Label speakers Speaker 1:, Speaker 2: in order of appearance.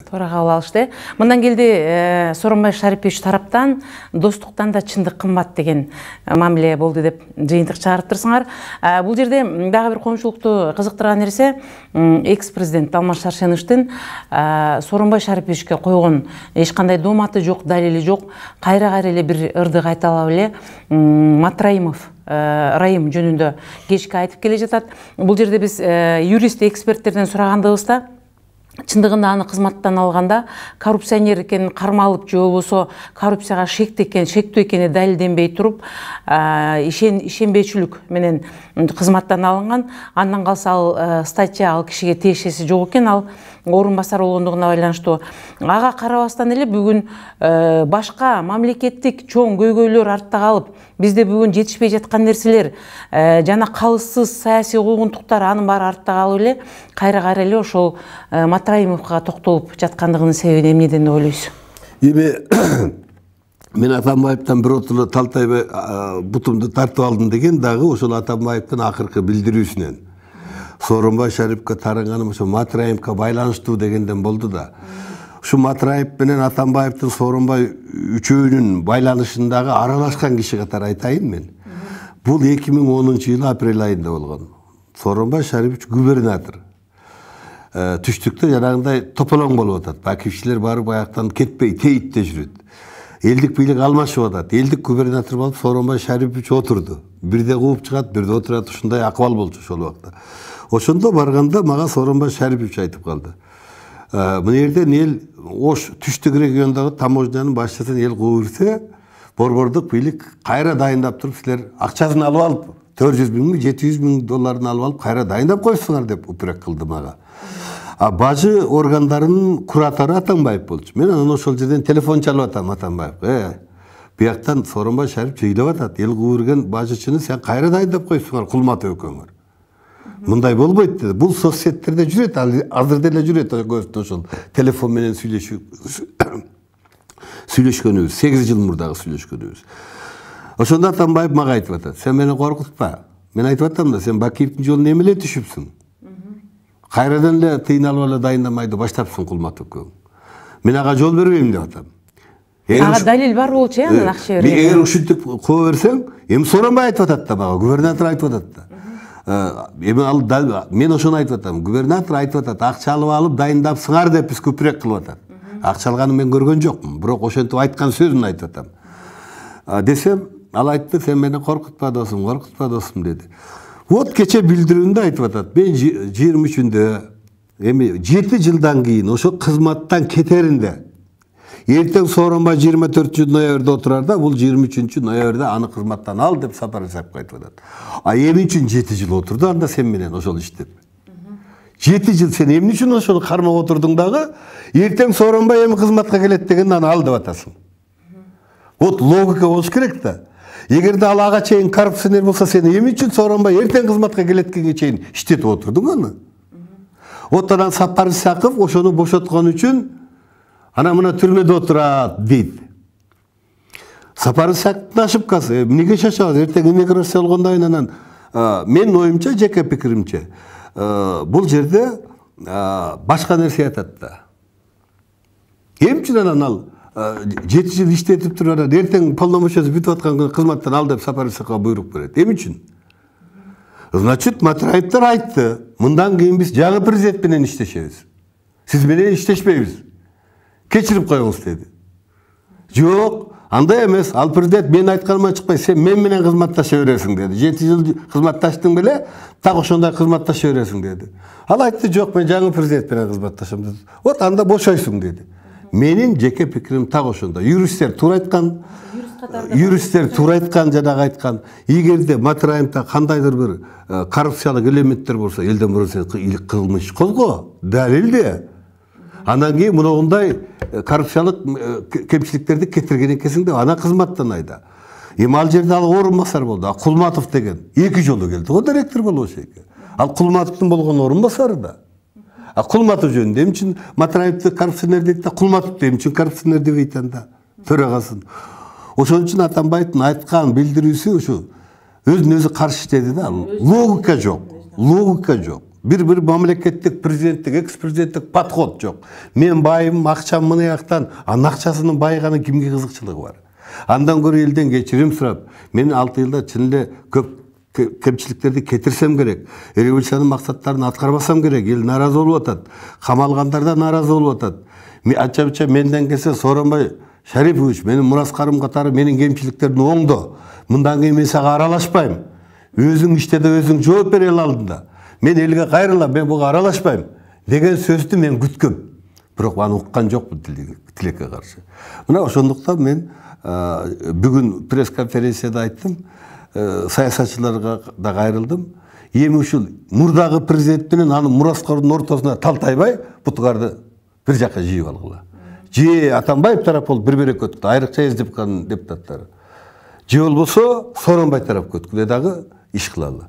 Speaker 1: Туура кабыл алышты. Мындан келди Сооронбай Шарипович тараптан достуктан да чындык кымбат деген мамиле болду деп жыйынтык чыгарып турсуңар. Бул жерде дагы бир коомчулукту кызыктырган нерсе, экс-президент Алмаз Шаршеновичтин Сооронбай Шариповичке койгон эч кандай дооматы жок, далили жок. Кайра эле бир ырды кайталап эле Матраимов райым жөнүндө кечке айтып келе жатат. Бул жерде биз юрист эксперттерден сурагандыбызда чындыгында аны кызматтан алганда коррупционер экенин кармалып же болбосо коррупцияга шектүү экени далилденбей туруп ишенбейчүлүк менен кызматтан алынган. Андан калса ал статья ал кишиге тиешеси жок экен, ал орун басар болгондугуна байланыштуу. Ага карабастан эле бүгүн башка мамлекеттик чоң көйгөйлөр артта калып, бизде бүгүн жетишпей жаткан нерселер жана калыссыз саясий куугунтуктар, анын баары артта калып эле кайра эле ошол Матраимовго токтолуп жаткандыгынын себеби эмнеден деп ойлойсуз?
Speaker 2: Мен Атамбаевтан биротулу Талтайбай бутумду тартып алдым деген дагы ошол Атамбаевдин акыркы билдирүүсүнөн. Сооронбай Шариповго таранганым ошо Матраимовго байланыштуу дегенден болду да. Ушу Матраев менен Атамбаевдин Сооронбай үчөөнүн байланышындагы аралашкан киши катары айтайын мен. Бул 2010-жылы апрель айында болгон. Сооронбай Шарипович губернатор. Түштүктө жанагындай тополоң болуп атат. Бакивчилер баары баяктан кетпей, тейитте жүрөт. Элдик бийлик алмашып атат. Элдик губернатор болуп Сооронбай Шарипович отурду. Бирде кууп чыгат, бирде отурат. Ушундай акыбал болчу ошол убакта. Ошондо барганда мага Сооронбай Шарипович айтып калды. Мына жерден эл Ош түштүк региондогу таможнянын башчысын эл кууп жүрсө, борбордук бийлик кайра дайындап туруп, силер акчасын алып алып, 400 миңби, 700 миң долларын алып алып, кайра дайындап коюпсуңар деп упрек кылды мага. Бажы органдарынын куратору Атамбаев болчу. Мен анан ошол жерден телефон чалып атам Атамбаевге. Бияктан Сооронбай Шарипович ыйлап атат. Эл кууп жүргөн бажычыны сен кайра дайындап коюпсуңар, Кулматов экөөңөр. Мындай болбойт dedi. Бул соцсеттерде жүрөт, азыр деле жүрөт ошол телефон менен сүйлөшкөнүбүз, 8 жыл мурдагы сүйлөшкөнүбүз. Ошондо Атамбаев мага айтып атат. Сен мени коркутпа. Мен айтып атам да, сен Бакиевдин жолуна эмне эле түшүпсүң? Кайрадан эле тыйналып эле дайындамайды баштапсың Кулматовго. Мен ага жол бербейм деп атам.
Speaker 1: Ага далил бар болчу, анан акча берет.
Speaker 2: Эгер ушинтип кое берсең, эми Сооронбай айтып атат да мага, губернатор айтып атат да. Мен ошону айтып атам. Губернатор айтып атат, акча алып дайындапсыңар деп биз көпүрөк кылып атат. Акча алганын мен көргөн жокмун, бирок ошентип айткан сөзүн айтып атам. Десем, ал айтты, сен мени коркутпа досум деди. Вот кече билдирүүндө айтып атат. Мен 23-үндө эми 7 жылдан кийин ошо кызматтан кетеринде. Эртең Сооронбай 24-ноябрда отурарда, бул 23-ноябрда аны кызматтан ал деп Сапар Исаковго айтып атат. Эмне үчүн 7 жыл отурду анда сен менен ошол иштеп? 7 жыл сен эмне үчүн ошол кармап отурдуң дагы? Эртең Сооронбай эми кызматка келет дегенде аны ал деп атасың. Вот логика болуш керек да. Эгерде ал ага чейин коррупционер болсо, сен эмне үчүн Сооронбай эртең кызматка келеткенге чейин иштетип отурдуң аны? Вот анан Сапар Исаков ошону бошоткон үчүн ана мына түрмөдө отурат дейт. Сапар Исаковдун ошибкасы. Эмнеге шашабыз? Эртең иммиграция болгондон кийин анан менин оюмча, жеке пикиримче, бул жерде башка нерсе атат да. Эмне үчүн анан ал 7 жыл иштетип туруп анан эртең полномочиясы бүтүп аткан күнү кызматтан ал деп Сапар Исаковго буйрук берет? Эмне үчүн? Значит, Матраевдер айтты, мындан кийин биз жаңы президент менен иштешебиз. Сиз менен иштешпейбиз. Кечирип коюңуз деди. Жок, андай эмес. Ал президент мен айтканыма чыкпай, сен мен менен кызматташа бересиң деди. 7 жыл кызматташтың беле, так ошондой кызматташа бересиң деди. Ал айтты, жок, мен жаңы президент менен кызматташам деди. Вот анда бошойсуң деди. Менин жеке пикирим так ошондо. Юристтер туура айткан. Юристтер туура айткан, жанагы айткан. Эгерде Матраевда кандайдыр бир коррупциялык элементтер болсо, элден бурун сен кылмыш козго, далилде. Анан кийин мындай коррупциялык кемчиликтерди кетирген экенсиң деп ана кызматтан айда. Эми ал жерде ал орун басар болду. Кулматов деген 2 жолу келди. О директор болушу экен. Ал Кулматовдун болгон орун басары да. Кулматов жөнүндө эмне үчүн Матраевди коррупционер дейт да, Кулматовду эмне үчүн коррупционер дебейт анда? Төрагасын. Ошон үчүн Атамбаевдин айткан билдирүүсү ушу өзүн өзү каршы иштеди да. Логика жок. бир мамлекеттик, президенттик, экс-президенттик подход жок. Мен байым, акчам мына жактан, анын акчасынын байыганы кимге кызыкчылыгы бар? Андан көрө элден кечирим сурап, мен 6 жылда чын эле көп кемчиликтерди кетирсем керек. Революциянын максаттарын аткарбасам керек. Эл наразы болуп атат. Камалгандар да наразы болуп атат. Анча менден келсе Сооронбай Шарипович, менин мураскарым катары менин кемчиликтердин оңдо. Мындан кийин мен сага аралашпайм. Өзүң иштеде өзүң жооп бере алдында. Мен элге кайрылам, мен буга аралашпайм деген сөздү мен күткөм. Бирок аны уккан жокмун тилекке каршы. Мына ошондуктан мен бүгүн пресс-конференцияда айттым, саясатчыларга да кайрылдым. Эми ушул мурдагы президент менен анын мураскорунун ортосуна талтайбай, бутугарды бир жакка жыйып алгыла. Же Атамбаев тарап болуп бири-бири көткүлө, айрыкча СДПКнын депутаттары. Же болбосо Сооронбай тарап көткүлө дагы иш кылалы.